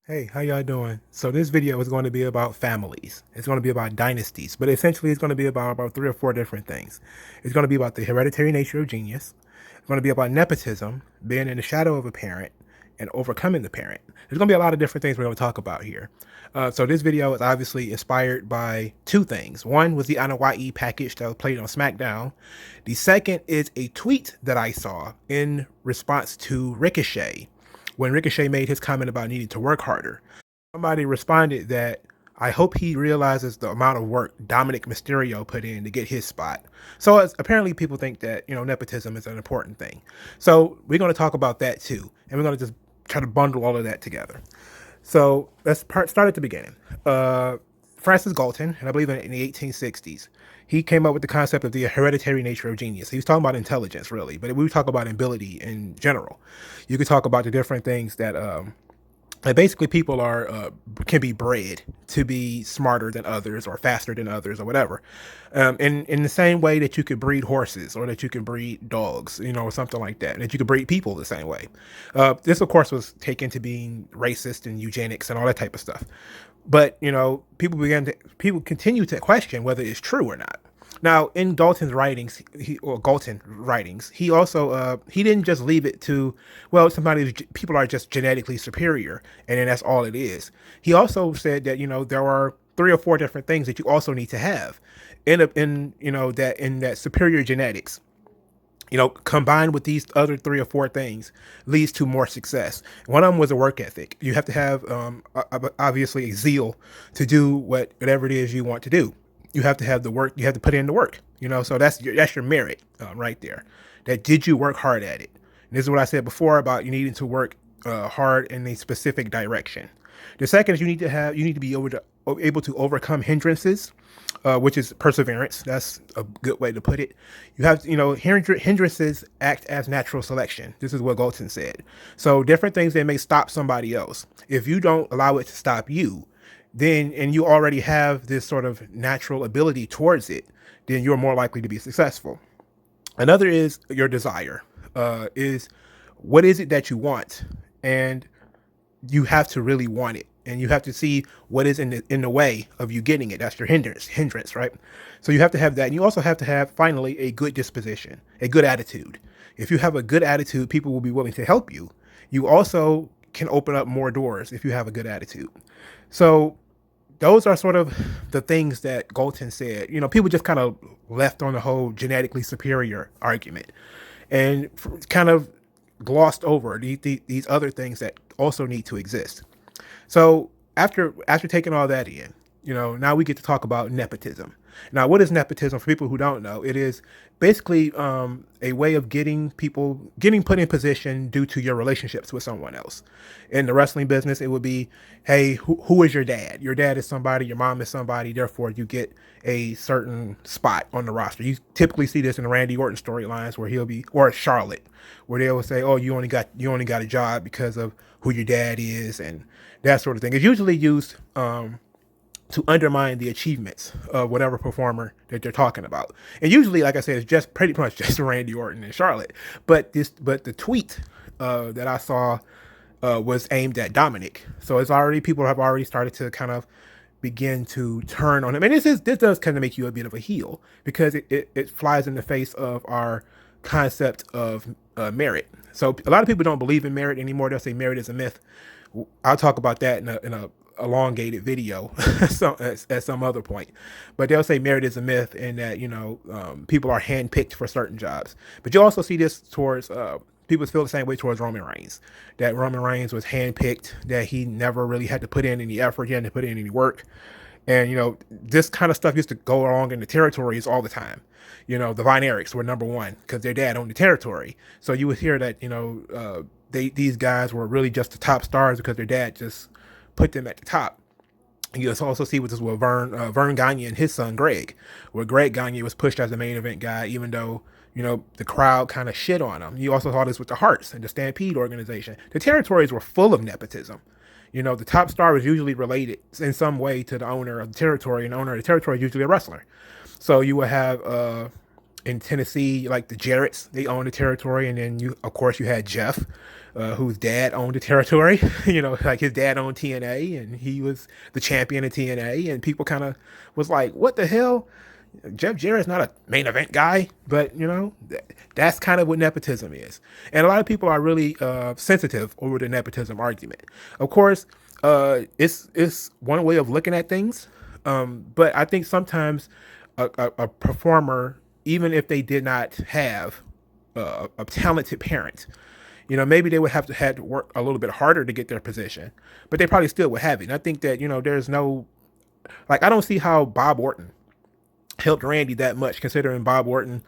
Hey, how y'all doing? So this video is going to be about families. It's going to be about dynasties, but essentially it's going to be about three or four different things. It's going to be about the hereditary nature of genius. It's going to be about nepotism, being in the shadow of a parent, and overcoming the parent. There's going to be a lot of different things we're going to talk about here. So this video is obviously inspired by two things. One was the Anawa'i package that was played on SmackDown. The second is a tweet that I saw in response to Ricochet when Ricochet made his comment about needing to work harder. Somebody responded that I hope he realizes the amount of work Dominic Mysterio put in to get his spot. So apparently people think that, nepotism is an important thing. So we're going to talk about that too. And we're going to just try to bundle all of that together. So let's start at the beginning. Francis Galton, and I believe in the 1860s, he came up with the concept of the hereditary nature of genius. He was talking about intelligence, really, but we talk about ability in general. You could talk about the different things that basically people can be bred to be smarter than others or faster than others or whatever. In the same way that you could breed horses or that you can breed dogs, or something like that, and that you could breed people the same way. This, of course, was taken to being racist and eugenics and all that type of stuff. But people continue to question whether it's true or not. Now, in Galton writings, he also he didn't just leave it to, well, people are just genetically superior, and then that's all it is. He also said that there are three or four different things that you also need to have in that superior genetics, combined with these other three or four things, leads to more success. One of them was a work ethic. You have to have, obviously, a zeal to do whatever it is you want to do. You have to have the work. You have to put in the work. So that's your merit right there. That did you work hard at it? And this is what I said before about you needing to work hard in a specific direction. The second is you need to be able to overcome hindrances, which is perseverance. That's a good way to put it. You have, hindrances act as natural selection. This is what Galton said. So different things that may stop somebody else. If you don't allow it to stop you, and you already have this sort of natural ability towards it, then you're more likely to be successful. Another is your desire. Is what is it that you want, and you have to really want it, and you have to see what is in the way of you getting it. That's your hindrance, right? So you have to have that, and you also have to have, finally, a good disposition, a good attitude. If you have a good attitude, people will be willing to help you. You also can open up more doors if you have a good attitude. So those are sort of the things that Galton said. People just kind of left on the whole genetically superior argument and kind of glossed over these other things that also need to exist. So after taking all that in, now we get to talk about nepotism. Now, what is nepotism? For people who don't know, it is basically a way of getting put in position due to your relationships with someone else. In the wrestling business, it would be, hey, who is your dad? Your dad is somebody, your mom is somebody, therefore you get a certain spot on the roster. You typically see this in the Randy Orton storylines or Charlotte, where they will say, oh, you only got a job because of who your dad is, and that sort of thing. It's usually used to undermine the achievements of whatever performer that they're talking about. And usually, like I said, it's just pretty much just Randy Orton and Charlotte. But the tweet that I saw was aimed at Dominic. So people have already started to kind of begin to turn on him. And this does kind of make you a bit of a heel, because it flies in the face of our concept of merit. So a lot of people don't believe in merit anymore. They'll say merit is a myth. I'll talk about that in a elongated video at some other point. But they'll say merit is a myth, and that people are handpicked for certain jobs. But you also see this towards people feel the same way towards Roman Reigns. That Roman Reigns was handpicked, that he never really had to put in any effort, he hadn't to put in any work. And this kind of stuff used to go along in the territories all the time. The Von Erichs were number one because their dad owned the territory. So you would hear that these guys were really just the top stars because their dad just put them at the top. You also see with this with Vern Gagne and his son Greg, where Greg Gagne was pushed as the main event guy, even though the crowd kind of shit on him. You also saw this with the Hearts and the Stampede organization. The territories were full of nepotism. The top star was usually related in some way to the owner of the territory, and the owner of the territory is usually a wrestler. So you would have in Tennessee, like the Jarretts, they owned the territory, and then you, of course, you had Jeff, whose dad owned the territory. Like his dad owned TNA, and he was the champion of TNA, and people kind of was like, "What the hell? Jeff Jarrett's not a main event guy," but that's kind of what nepotism is, and a lot of people are really sensitive over the nepotism argument. Of course, it's one way of looking at things, but I think sometimes a performer, even if they did not have a talented parent, maybe they would have had to work a little bit harder to get their position, but they probably still would have it. And I think that there's no, like, I don't see how Bob Orton helped Randy that much, considering Bob Orton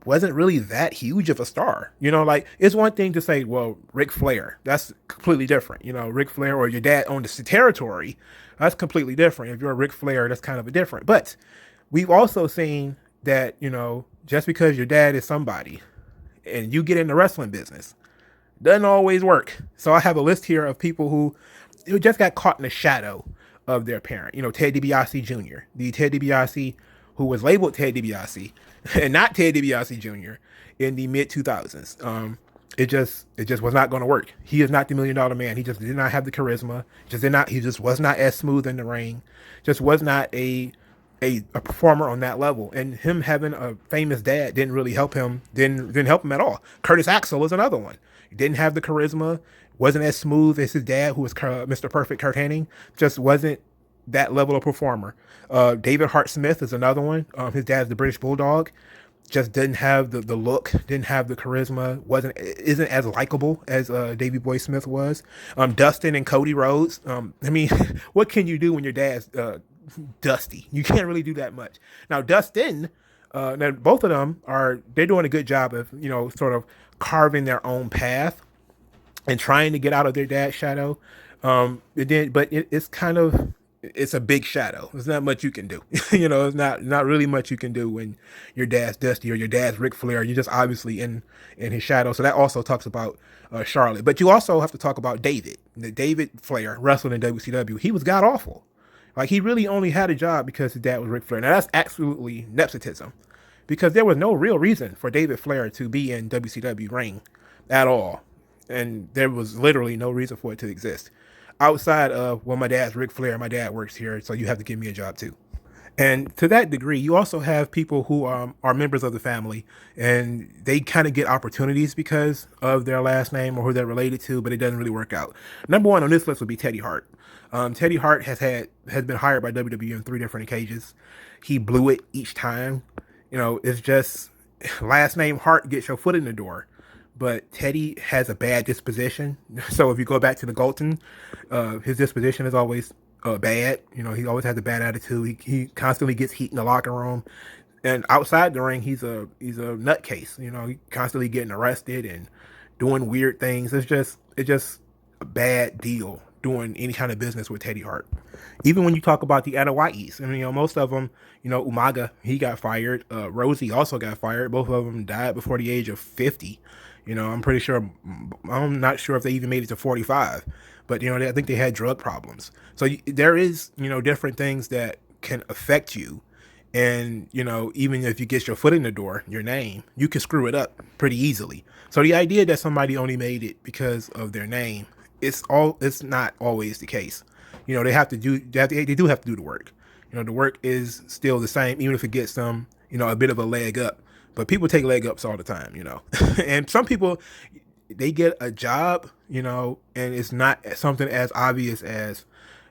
wasn't really that huge of a star. Like, it's one thing to say, well, Ric Flair, that's completely different. Ric Flair, or your dad owned the territory, that's completely different. If you're a Ric Flair, that's kind of a different. But we've also seen that, just because your dad is somebody and you get in the wrestling business, doesn't always work. So I have a list here of people who just got caught in the shadow of their parent. Ted DiBiase Jr., the Ted DiBiase who was labeled Ted DiBiase and not Ted DiBiase Jr. in the mid 2000s. It just was not going to work. He is not the $1 Million Man. He just did not have the charisma. He just was not as smooth in the ring. Just was not a performer on that level. And him having a famous dad didn't really help him. Didn't help him at all. Curtis Axel was another one. He didn't have the charisma. Wasn't as smooth as his dad, who was Mr. Perfect Kurt Hennig. Just wasn't that level of performer. David Hart Smith is another one. His dad's the British Bulldog. Just didn't have the look, didn't have the charisma, isn't as likable as Davey Boy Smith was. Dustin and Cody Rhodes. I mean, what can you do when your dad's Dusty? You can't really do that much. Now Dustin, now both of them they're doing a good job of sort of carving their own path and trying to get out of their dad's shadow. It's a big shadow. There's not much you can do. It's not really much you can do when your dad's Dusty or your dad's Ric Flair. You're just obviously in his shadow. So that also talks about Charlotte. But you also have to talk about David. David Flair wrestled in WCW. He was god awful. Like, he really only had a job because his dad was Ric Flair. Now that's absolutely nepotism, because there was no real reason for David Flair to be in WCW ring at all, and there was literally no reason for it to exist outside of, well, my dad's Ric Flair, my dad works here, so you have to give me a job too. And to that degree, you also have people who are members of the family, and they kind of get opportunities because of their last name or who they're related to, but it doesn't really work out. Number one on this list would be Teddy Hart. Teddy Hart has been hired by WWE on 3 different occasions. He blew it each time. It's just last name Hart gets your foot in the door. But Teddy has a bad disposition. So if you go back to the Galton, his disposition is always bad. He always has a bad attitude. He constantly gets heat in the locker room, and outside the ring, he's a nutcase. He constantly getting arrested and doing weird things. It's just a bad deal doing any kind of business with Teddy Hart. Even when you talk about the Anoa'is, most of them, Umaga, he got fired. Rosie also got fired. Both of them died before the age of 50. I'm not sure if they even made it to 45, but I think they had drug problems. So there is, different things that can affect you. And, even if you get your foot in the door, your name, you can screw it up pretty easily. So the idea that somebody only made it because of their name, it's not always the case. They do have to do the work. The work is still the same, even if it gets them, a bit of a leg up. But people take leg ups all the time, and some people, they get a job, and it's not something as obvious as,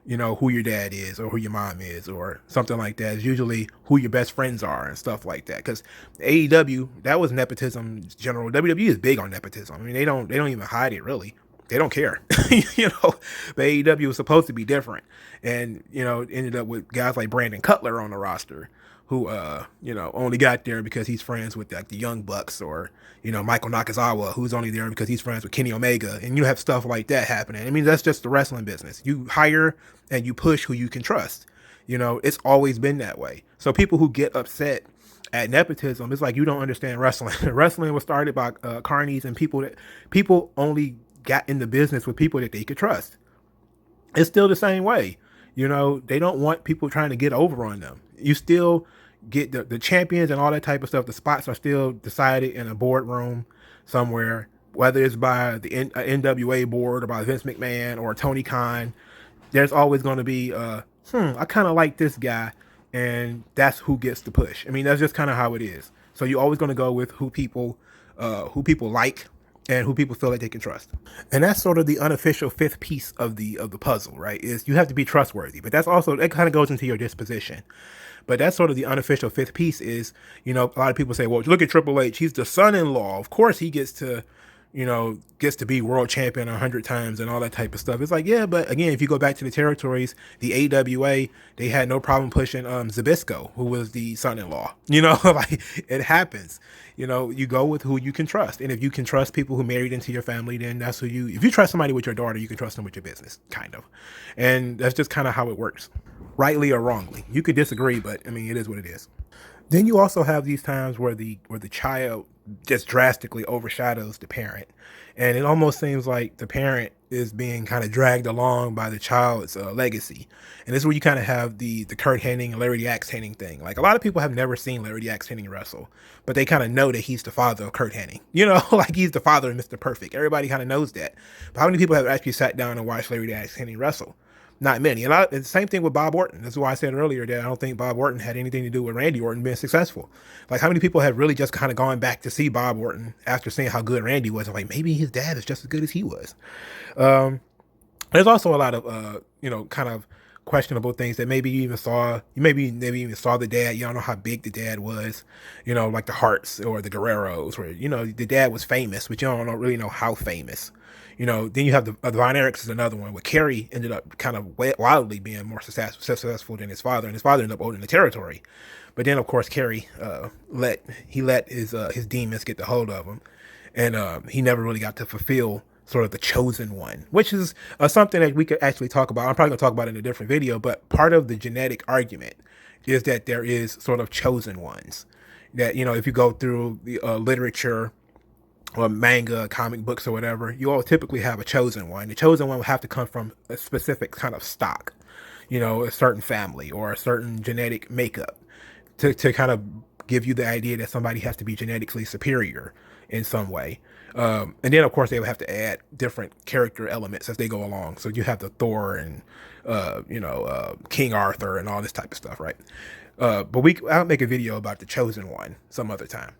who your dad is or who your mom is or something like that. It's usually who your best friends are and stuff like that. Because AEW, that was nepotism general. WWE is big on nepotism. I mean, they don't even hide it, really. They don't care. But AEW was supposed to be different, and ended up with guys like Brandon Cutler on the roster, who only got there because he's friends with like the Young Bucks, or Michael Nakazawa, who's only there because he's friends with Kenny Omega, and you have stuff like that happening. I mean, that's just the wrestling business. You hire and you push who you can trust. It's always been that way. So people who get upset at nepotism, it's like, you don't understand wrestling. Wrestling was started by carnies and people only got in the business with people that they could trust. It's still the same way. They don't want people trying to get over on them. You still, get the champions and all that type of stuff. The spots are still decided in a boardroom somewhere, whether it's by the NWA board or by Vince McMahon or Tony Khan. There's always going to be, I kind of like this guy, and that's who gets the push. I mean, that's just kind of how it is. So you're always going to go with who people like and who people feel like they can trust. And that's sort of the unofficial fifth piece of the puzzle, right? Is you have to be trustworthy, but that's also, that kind of goes into your disposition. But that's sort of the unofficial fifth piece is, a lot of people say, well, look at Triple H. He's the son-in-law. Of course he gets to be world champion 100 times and all that type of stuff. It's like, yeah, but again, if you go back to the territories, the AWA, they had no problem pushing Zbyszko, who was the son-in-law. Like, it happens. You go with who you can trust. And if you can trust people who married into your family, then that's who if you trust somebody with your daughter, you can trust them with your business, kind of. And that's just kind of how it works, rightly or wrongly. You could disagree, but I mean, it is what it is. Then you also have these times where the child just drastically overshadows the parent, and it almost seems like the parent is being kind of dragged along by the child's legacy. And this is where you kind of have the Kurt Hennig and Larry the Axe Hennig thing. Like, a lot of people have never seen Larry the Axe Hennig wrestle, but they kind of know that he's the father of Kurt Hennig. Like, he's the father of Mr. Perfect. Everybody kind of knows that. But how many people have actually sat down and watched Larry the Axe Hennig wrestle? Not many. And the same thing with Bob Orton. That's why I said earlier that I don't think Bob Orton had anything to do with Randy Orton being successful. Like, how many people have really just kind of gone back to see Bob Orton after seeing how good Randy was? And like, maybe his dad is just as good as he was. There's also a lot of, kind of questionable things that maybe you even saw. You maybe even saw the dad. You don't know how big the dad was, like the Harts or the Guerreros, where, the dad was famous, but you don't really know how famous. Then you have the Von Erichs is another one, where Kerry ended up kind of wildly being more successful than his father, and his father ended up owning the territory. But then, of course, Kerry let his demons get the hold of him, and he never really got to fulfill sort of the chosen one, which is something that we could actually talk about. I'm probably going to talk about it in a different video, but part of the genetic argument is that there is sort of chosen ones. That, if you go through the literature or manga, comic books or whatever, you all typically have a chosen one. The chosen one will have to come from a specific kind of stock, a certain family or a certain genetic makeup to kind of give you the idea that somebody has to be genetically superior in some way. And then, of course, they will have to add different character elements as they go along. So you have the Thor and, King Arthur and all this type of stuff, right? But I'll make a video about the chosen one some other time.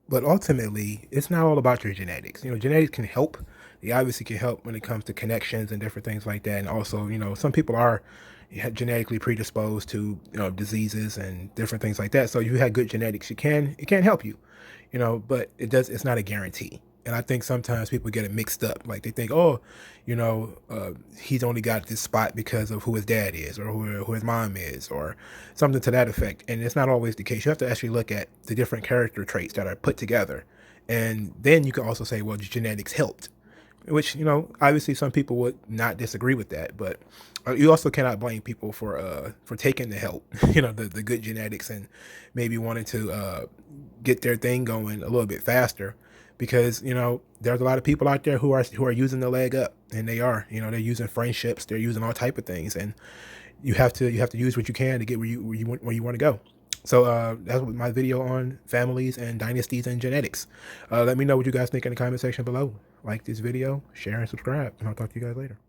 But ultimately, it's not all about your genetics. Genetics can help. They obviously can help when it comes to connections and different things like that. And also, some people are genetically predisposed to diseases and different things like that. So if you have good genetics, it can help you. But it's not a guarantee. And I think sometimes people get it mixed up. Like, they think, oh, he's only got this spot because of who his dad is or who his mom is or something to that effect. And it's not always the case. You have to actually look at the different character traits that are put together. And then you can also say, well, genetics helped, which, obviously some people would not disagree with that. But you also cannot blame people for taking the help, the good genetics, and maybe wanting to get their thing going a little bit faster. Because, there's a lot of people out there who are using the leg up, and they are, they're using friendships, they're using all type of things, and you have to use what you can to get where you want to go. So that's my video on families and dynasties and genetics. Let me know what you guys think in the comment section below. Like this video, share, and subscribe, and I'll talk to you guys later.